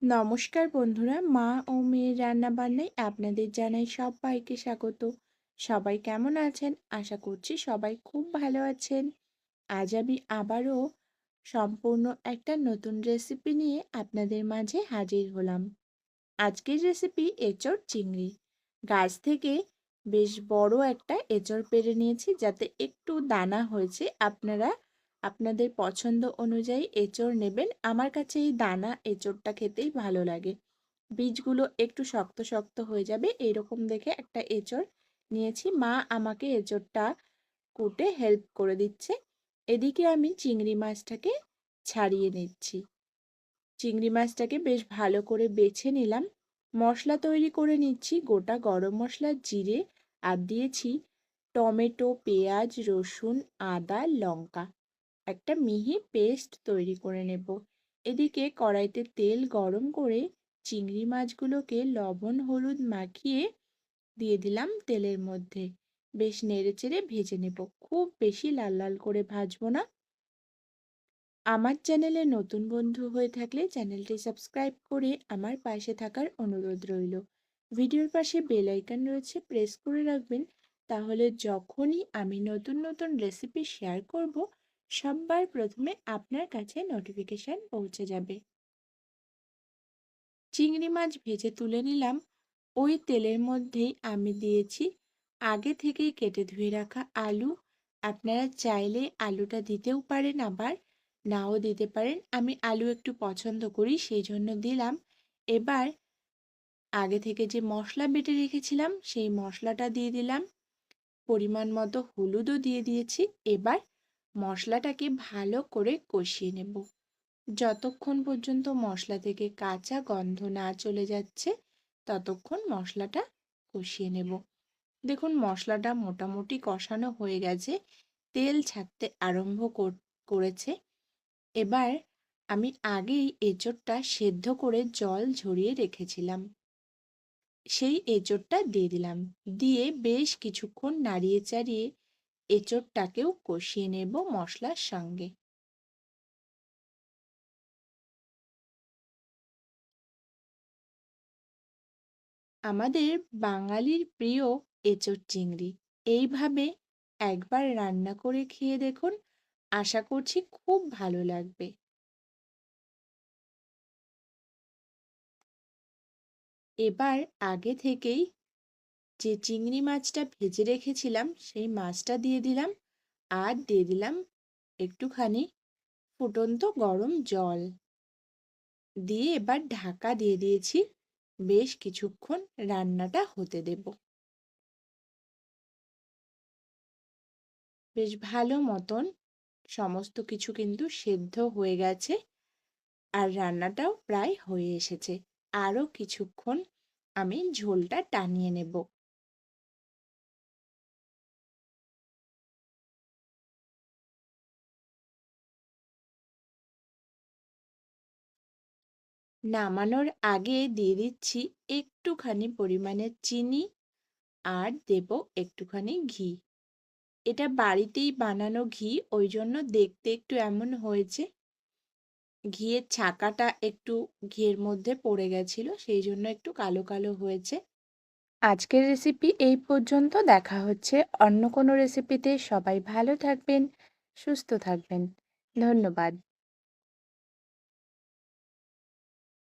নমস্কার বন্ধুরা, মা ও মেয়ের রান্নাবান্নায় আপনাদের জানাই সবাইকে স্বাগত। সবাই কেমন আছেন? আশা করছি সবাই খুব ভালো আছেন। আজ আমি আবারও সম্পূর্ণ একটা নতুন রেসিপি নিয়ে আপনাদের মাঝে হাজির হলাম। আজকের রেসিপি এঁচড় চিংড়ি। গাছ থেকে বেশ বড় একটা এঁচড় পেড়ে নিয়েছি, যাতে একটু দানা হয়েছে। আপনারা আপনাদের পছন্দ অনুযায়ী এঁচড় নেবেন। আমার কাছে এই দানা এঁচড়টা খেতেই ভালো লাগে। বীজগুলো একটু শক্ত শক্ত হয়ে যাবে এরকম দেখে একটা এঁচড় নিয়েছি। মা আমাকে এঁচড়টা কুটে হেল্প করে দিচ্ছে। এদিকে আমি চিংড়ি মাছটাকে ছাড়িয়ে নিচ্ছি। চিংড়ি মাছটাকে বেশ ভালো করে বেছে নিলাম। মশলা তৈরি করে নিচ্ছি। গোটা গরম মশলা, জিরে, আর দিয়েছি টমেটো, পেঁয়াজ, রসুন, আদা, লঙ্কা। একটা মিহি পেস্ট তৈরি করে নেব। এদিকে কড়াইতে তেল গরম করে চিংড়ি মাছগুলোকে লবণ হলুদ মাখিয়ে দিয়ে দিলাম তেলের মধ্যে। বেশ নেড়েচেড়ে ভেজে নেব। খুব বেশি লাল লাল করে ভাজবো না। আমার চ্যানেলে নতুন বন্ধু হয়ে থাকলে চ্যানেলটি সাবস্ক্রাইব করে আমার পাশে থাকার অনুরোধ রইল। ভিডিওর পাশে বেল আইকন রয়েছে, প্রেস করে রাখবেন। তাহলে যখনই আমি নতুন নতুন রেসিপি শেয়ার করব, সবার প্রথমে আপনার কাছে নোটিফিকেশান পৌঁছে যাবে। চিংড়ি মাছ ভেজে তুলে নিলাম। ওই তেলের মধ্যেই আমি দিয়েছি আগে থেকেই কেটে ধুয়ে রাখা আলু। আপনারা চাইলে আলুটা দিতেও পারেন, আবার নাও দিতে পারেন। আমি আলু একটু পছন্দ করি, সেই জন্য দিলাম। এবার আগে থেকে যে মশলা বেটে রেখেছিলাম সেই মশলাটা দিয়ে দিলাম। পরিমাণ মতো হলুদও দিয়ে দিয়েছি। এবার মশলাটাকে ভালো করে কষিয়ে নেব। যতক্ষণ পর্যন্ত মশলা থেকে কাঁচা গন্ধ না চলে যাচ্ছে ততক্ষণ মশলাটা কষিয়ে নেব। দেখুন, মশলাটা মোটামুটি কষানো হয়ে গেছে, তেল ছাড়তে আরম্ভ করেছে। এবার আমি আগেই এঁচড়টা সেদ্ধ করে জল ঝরিয়ে রেখেছিলাম, সেই এঁচড়টা দিয়ে দিলাম। দিয়ে বেশ কিছুক্ষণ নাড়িয়ে চাড়িয়ে এঁচড়টাকেও কষিয়ে নেব মশলার সঙ্গে। আমাদের বাঙালির প্রিয় এঁচোড় চিংড়ি। এইভাবে একবার রান্না করে খেয়ে দেখুন, আশা করছি খুব ভালো লাগবে। এবার আগে থেকেই যে চিংড়ি মাছটা ভেজে রেখেছিলাম সেই মাছটা দিয়ে দিলাম, আর দিয়ে দিলাম একটুখানি ফুটন্ত গরম জল। দিয়ে এবার ঢাকা দিয়ে দিয়েছি। বেশ কিছুক্ষণ রান্নাটা হতে দেব। বেশ ভালো মতন সমস্ত কিছু কিন্তু সেদ্ধ হয়ে গেছে, আর রান্নাটাও প্রায় হয়ে এসেছে। আরও কিছুক্ষণ আমি ঝোলটা টানিয়ে নেব। নামানোর আগে দিয়ে দিচ্ছি একটুখানি পরিমাণে চিনি, আর দেব একটুখানি ঘি। এটা বাড়িতেই বানানো ঘি, ওই জন্য দেখতে একটু এমন হয়েছে। ঘিয়ের ছাকাটা একটু ঘিয়ের মধ্যে পড়ে গেছিল, সেই জন্য একটু কালো কালো হয়েছে। আজকের রেসিপি এই পর্যন্ত। দেখা হচ্ছে অন্য কোনো রেসিপিতে। সবাই ভালো থাকবেন, সুস্থ থাকবেন। ধন্যবাদ।